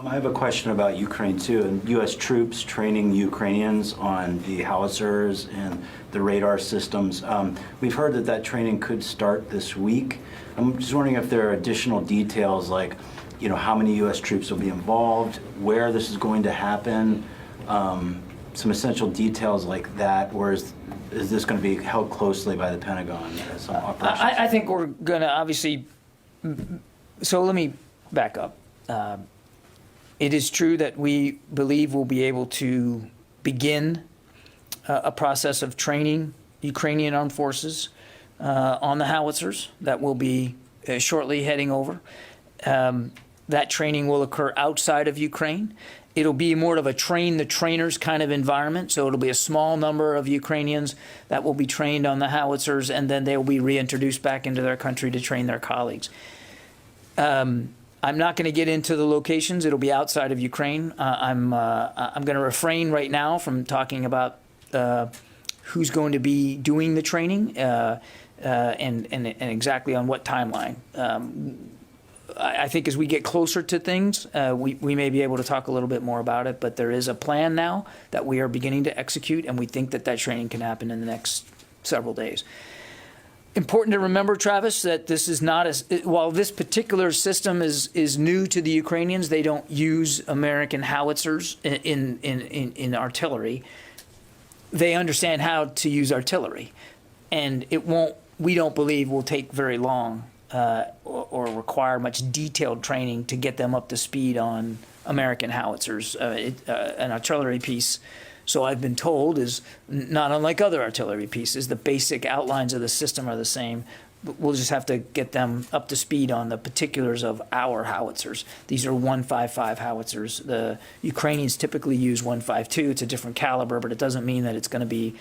I have a question about Ukraine too, and U.S. troops training Ukrainians on the Howitzers and the radar systems. We've heard that that training could start this week. I'm just wondering if there are additional details, like, you know, how many U.S. troops will be involved, where this is going to happen, some essential details like that, or is this going to be held closely by the Pentagon as some operations? I think we're going to obviously. So let me back up. It is true that we believe we'll be able to begin a process of training Ukrainian armed forces on the Howitzers that will be shortly heading over. That training will occur outside of Ukraine. It'll be more of a train the trainers kind of environment. So it'll be a small number of Ukrainians that will be trained on the Howitzers, and then they'll be reintroduced back into their country to train their colleagues. I'm not going to get into the locations. It'll be outside of Ukraine. I'm going to refrain right now from talking about who's going to be doing the training and exactly on what timeline. I think as we get closer to things, we may be able to talk a little bit more about it, but there is a plan now that we are beginning to execute, and we think that that training can happen in the next several days. Important to remember, Travis, that this is not as, while this particular system is new to the Ukrainians, they don't use American howitzers in artillery. They understand how to use artillery, and it won't, we don't believe will take very long or require much detailed training to get them up to speed on American howitzers. An artillery piece, so I've been told, is not unlike other artillery pieces. The basic outlines of the system are the same. We'll just have to get them up to speed on the particulars of our howitzers. These are 155 howitzers. The Ukrainians typically use 152. It's a different caliber, but it doesn't mean that it's going to be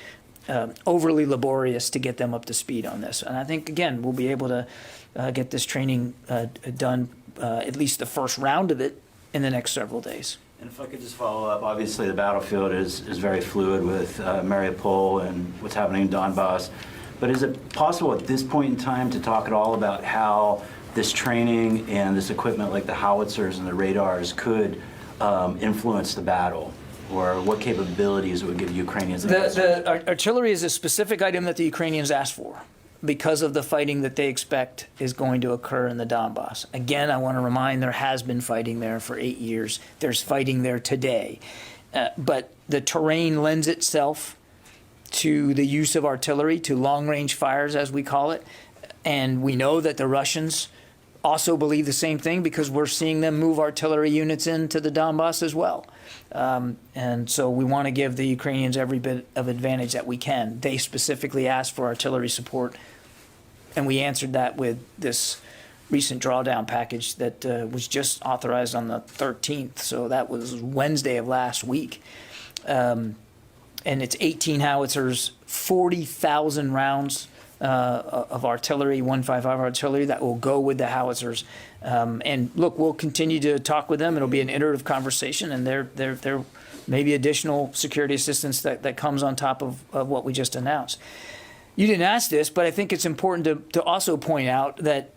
overly laborious to get them up to speed on this. And I think, again, we'll be able to get this training done, at least the first round of it, in the next several days. And if I could just follow up, obviously the battlefield is very fluid with Mariupol and what's happening in Donbass. But is it possible at this point in time to talk at all about how this training and this equipment like the howitzers and the radars could influence the battle? Or what capabilities it would give Ukrainians? The artillery is a specific item that the Ukrainians asked for because of the fighting that they expect is going to occur in the Donbass. Again, I want to remind, there has been fighting there for 8 years. There's fighting there today. But the terrain lends itself to the use of artillery, to long-range fires, as we call it. And we know that the Russians also believe the same thing because we're seeing them move artillery units into the Donbass as well. And so we want to give the Ukrainians every bit of advantage that we can. They specifically asked for artillery support, and we answered that with this recent drawdown package that was just authorized on the 13th. So that was Wednesday of last week. And it's 18 howitzers, 40,000 rounds of artillery, 155 artillery that will go with the howitzers. And look, we'll continue to talk with them. It'll be an iterative conversation, and there may be additional security assistance that comes on top of what we just announced. You didn't ask this, but I think it's important to also point out that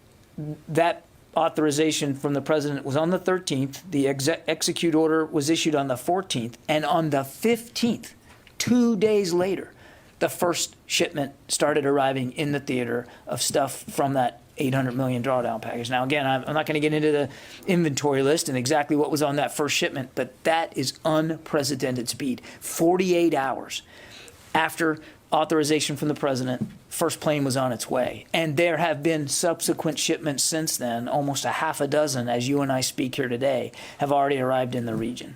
that authorization from the president was on the 13th. The execute order was issued on the 14th, and on the 15th, 2 days later, the first shipment started arriving in the theater of stuff from that $800 million drawdown package. Now, again, I'm not going to get into the inventory list and exactly what was on that first shipment, but that is unprecedented speed. 48 hours after authorization from the president, first plane was on its way. And there have been subsequent shipments since then, almost a half a dozen, as you and I speak here today, have already arrived in the region.